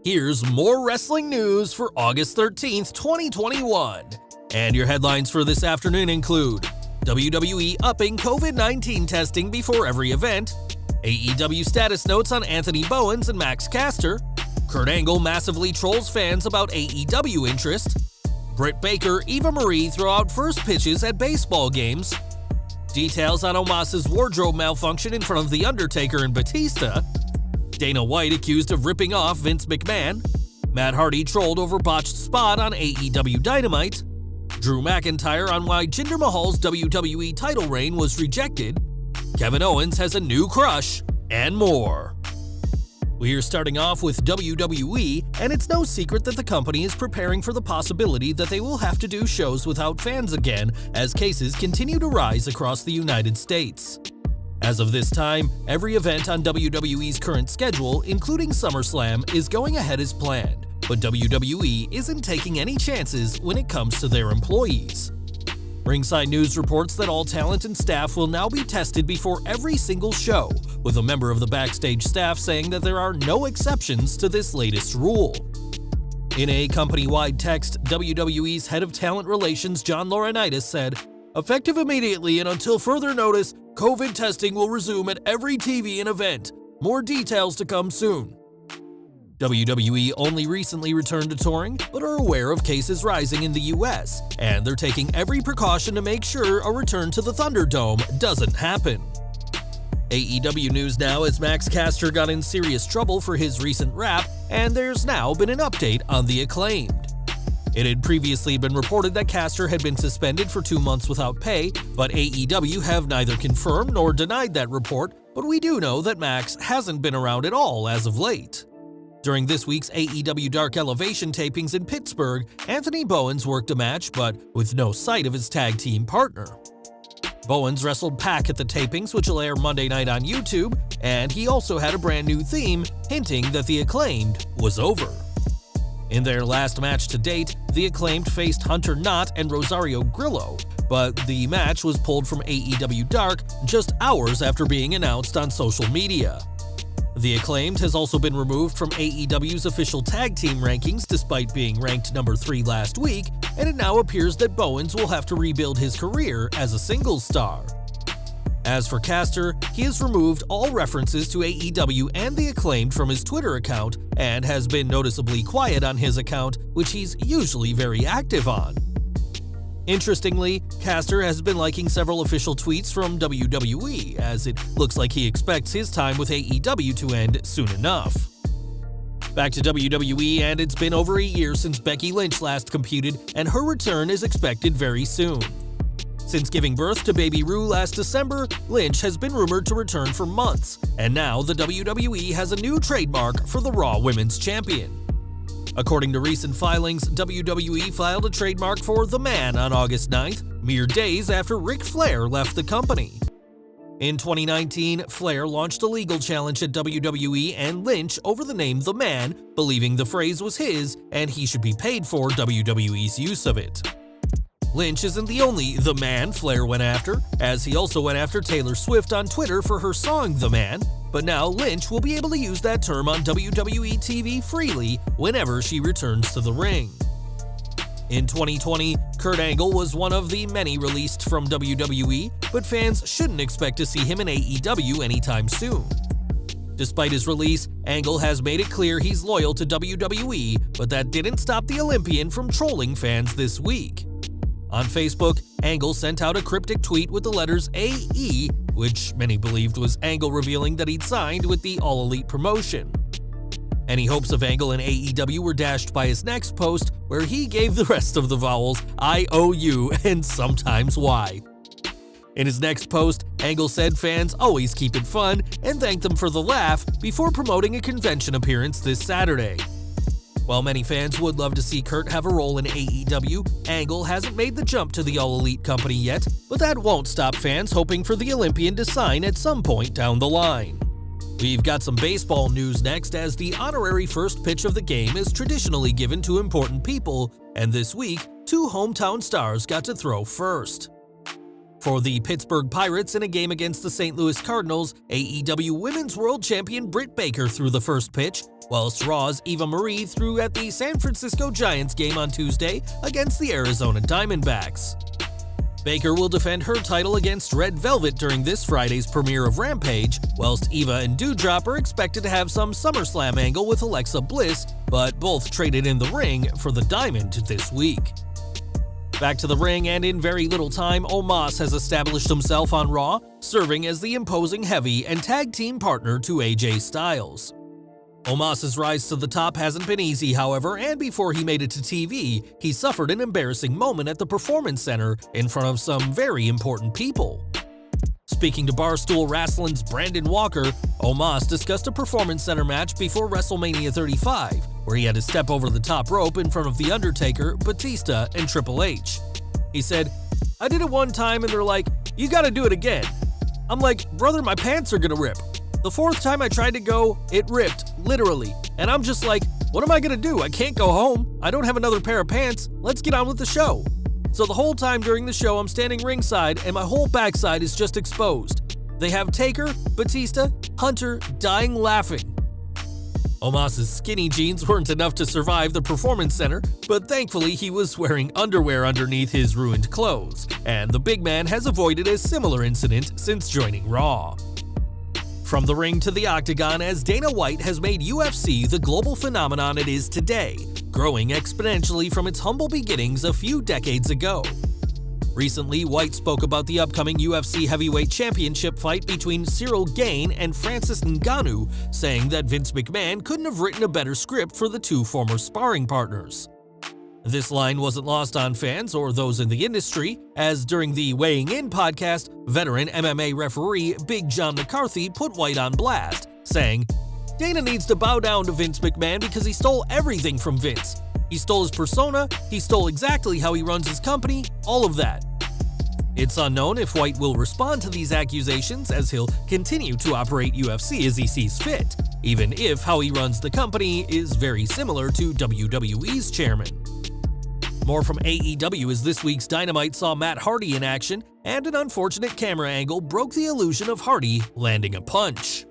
Here's more wrestling news for August 13th, 2021. And your headlines for this afternoon include WWE upping COVID-19 testing before every event, AEW status notes on Anthony Bowens and Max Caster, Kurt Angle massively trolls fans about AEW interest, Britt Baker, Eva Marie throw out first pitches at baseball games, details on Omos' wardrobe malfunction in front of The Undertaker and Batista, Dana White accused of ripping off Vince McMahon, Matt Hardy trolled over botched spot on AEW Dynamite, Drew McIntyre on why Jinder Mahal's WWE title reign was rejected, Kevin Owens has a new crush, and more. We're starting off with WWE, and it's no secret that the company is preparing for the possibility that they will have to do shows without fans again as cases continue to rise across the United States. As of this time, every event on WWE's current schedule, including SummerSlam, is going ahead as planned, but WWE isn't taking any chances when it comes to their employees. Ringside News reports that all talent and staff will now be tested before every single show, with a member of the backstage staff saying that there are no exceptions to this latest rule. In a company-wide text, WWE's head of talent relations John Laurinaitis said, "Effective immediately and until further notice, COVID testing will resume at every TV and event. More details to come soon." WWE only recently returned to touring, but are aware of cases rising in the US, and they're taking every precaution to make sure a return to the Thunderdome doesn't happen. AEW news now as Max Caster got in serious trouble for his recent rap, and there's now been an update on The Acclaimed. It had previously been reported that Caster had been suspended for 2 months without pay, but AEW have neither confirmed nor denied that report, but we do know that Max hasn't been around at all as of late. During this week's AEW Dark Elevation tapings in Pittsburgh, Anthony Bowens worked a match, but with no sight of his tag team partner. Bowens wrestled Pac at the tapings, which will air Monday night on YouTube, and he also had a brand new theme, hinting that The Acclaimed was over. In their last match to date, The Acclaimed faced Hunter Knott and Rosario Grillo, but the match was pulled from AEW Dark just hours after being announced on social media. The Acclaimed has also been removed from AEW's official tag team rankings despite being ranked number 3 last week, and it now appears that Bowens will have to rebuild his career as a singles star. As for Caster, he has removed all references to AEW and The Acclaimed from his Twitter account and has been noticeably quiet on his account, which he's usually very active on. Interestingly, Caster has been liking several official tweets from WWE, as it looks like he expects his time with AEW to end soon enough. Back to WWE, and it's been over a year since Becky Lynch last competed, and her return is expected very soon. Since giving birth to baby Rue last December, Lynch has been rumored to return for months, and now the WWE has a new trademark for the Raw Women's Champion. According to recent filings, WWE filed a trademark for The Man on August 9th, mere days after Ric Flair left the company. In 2019, Flair launched a legal challenge at WWE and Lynch over the name The Man, believing the phrase was his and he should be paid for WWE's use of it. Lynch isn't the only The Man Flair went after, as he also went after Taylor Swift on Twitter for her song The Man, but now Lynch will be able to use that term on WWE TV freely whenever she returns to the ring. In 2020, Kurt Angle was one of the many released from WWE, but fans shouldn't expect to see him in AEW anytime soon. Despite his release, Angle has made it clear he's loyal to WWE, but that didn't stop the Olympian from trolling fans this week. On Facebook, Angle sent out a cryptic tweet with the letters AE, which many believed was Angle revealing that he'd signed with the All Elite promotion. Any hopes of Angle in AEW were dashed by his next post, where he gave the rest of the vowels IOU and sometimes Y. In his next post, Angle said fans always keep it fun and thanked them for the laugh before promoting a convention appearance this Saturday. While many fans would love to see Kurt have a role in AEW, Angle hasn't made the jump to the All Elite company yet, but that won't stop fans hoping for the Olympian to sign at some point down the line. We've got some baseball news next, as the honorary first pitch of the game is traditionally given to important people, and this week, 2 hometown stars got to throw first. For the Pittsburgh Pirates in a game against the St. Louis Cardinals, AEW Women's World Champion Britt Baker threw the first pitch, whilst Raw's Eva Marie threw at the San Francisco Giants game on Tuesday against the Arizona Diamondbacks. Baker will defend her title against Red Velvet during this Friday's premiere of Rampage, whilst Eva and Doudrop are expected to have some SummerSlam angle with Alexa Bliss, but both traded in the ring for the Diamond this week. Back to the ring, and in very little time, Omos has established himself on Raw, serving as the imposing heavy and tag team partner to AJ Styles. Omos' rise to the top hasn't been easy, however, and before he made it to TV, he suffered an embarrassing moment at the Performance Center in front of some very important people. Speaking to Barstool Wrestling's Brandon Walker, Omos discussed a Performance Center match before WrestleMania 35, where he had to step over the top rope in front of The Undertaker, Batista, and Triple H. He said, "I did it one time and they're like, you gotta do it again." I'm like, brother, my pants are gonna rip. The fourth time I tried to go, it ripped, literally. And I'm just like, what am I gonna do? I can't go home. I don't have another pair of pants. Let's get on with the show. So the whole time during the show, I'm standing ringside and my whole backside is just exposed. They have Taker, Batista, Hunter dying laughing. Omos' skinny jeans weren't enough to survive the Performance Center, but thankfully he was wearing underwear underneath his ruined clothes, and the big man has avoided a similar incident since joining Raw. From the ring to the octagon, as Dana White has made UFC the global phenomenon it is today, growing exponentially from its humble beginnings a few decades ago. Recently, White spoke about the upcoming UFC Heavyweight Championship fight between Cyril Gane and Francis Ngannou, saying that Vince McMahon couldn't have written a better script for the two former sparring partners. This line wasn't lost on fans or those in the industry, as during the Weighing In podcast, veteran MMA referee Big John McCarthy put White on blast, saying, "Dana needs to bow down to Vince McMahon because he stole everything from Vince. He stole his persona, he stole exactly how he runs his company, all of that." It's unknown if White will respond to these accusations, as he'll continue to operate UFC as he sees fit, even if how he runs the company is very similar to WWE's chairman. More from AEW as this week's Dynamite saw Matt Hardy in action, and an unfortunate camera angle broke the illusion of Hardy landing a punch.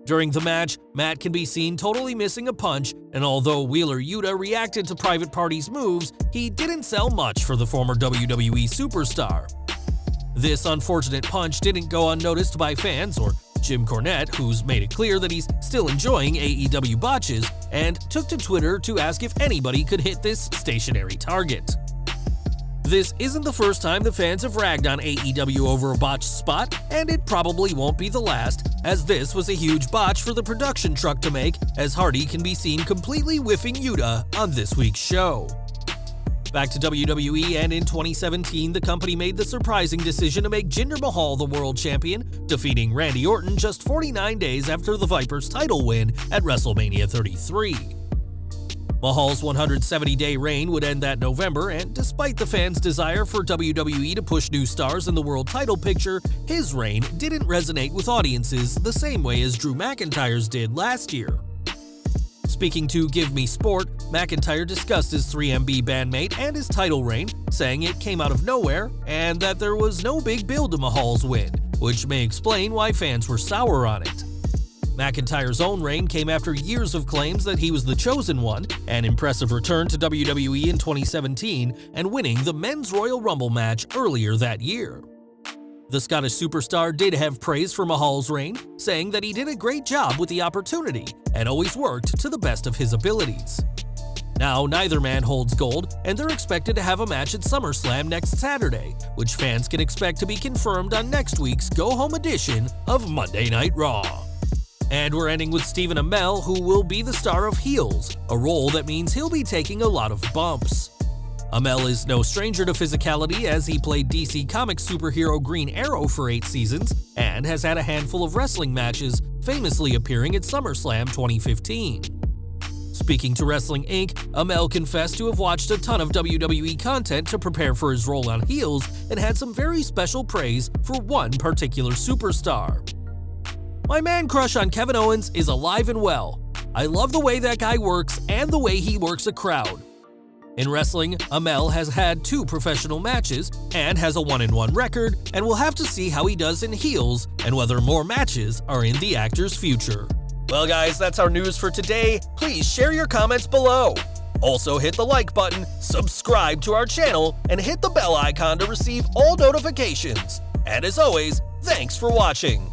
During the match, Matt can be seen totally missing a punch, and although Wheeler Yuta reacted to Private Party's moves, he didn't sell much for the former WWE superstar. This unfortunate punch didn't go unnoticed by fans or Jim Cornette, who's made it clear that he's still enjoying AEW botches, and took to Twitter to ask if anybody could hit this stationary target. This isn't the first time the fans have ragged on AEW over a botched spot, and it probably won't be the last, as this was a huge botch for the production truck to make, as Hardy can be seen completely whiffing Yuta on this week's show. Back to WWE, and in 2017, the company made the surprising decision to make Jinder Mahal the world champion, defeating Randy Orton just 49 days after the Viper's title win at WrestleMania 33. Mahal's 170-day reign would end that November, and despite the fans' desire for WWE to push new stars in the world title picture, his reign didn't resonate with audiences the same way as Drew McIntyre's did last year. Speaking to Give Me Sport, McIntyre discussed his 3MB bandmate and his title reign, saying it came out of nowhere and that there was no big build to Mahal's win, which may explain why fans were sour on it. McIntyre's own reign came after years of claims that he was the chosen one, an impressive return to WWE in 2017, and winning the Men's Royal Rumble match earlier that year. The Scottish superstar did have praise for Mahal's reign, saying that he did a great job with the opportunity and always worked to the best of his abilities. Now neither man holds gold, and they're expected to have a match at SummerSlam next Saturday, which fans can expect to be confirmed on next week's go-home edition of Monday Night Raw. And we're ending with Stephen Amell, who will be the star of Heels, a role that means he'll be taking a lot of bumps. Amell is no stranger to physicality, as he played DC Comics superhero Green Arrow for 8 seasons and has had a handful of wrestling matches, famously appearing at SummerSlam 2015. Speaking to Wrestling Inc., Amell confessed to have watched a ton of WWE content to prepare for his role on Heels and had some very special praise for one particular superstar. "My man crush on Kevin Owens is alive and well. I love the way that guy works and the way he works a crowd. In wrestling, Amell has had 2 professional matches and has a 1-1 record, and we'll have to see how he does in heels and whether more matches are in the actor's future. Well guys, that's our news for today. Please share your comments below. Also hit the like button, subscribe to our channel, and hit the bell icon to receive all notifications. And as always, thanks for watching.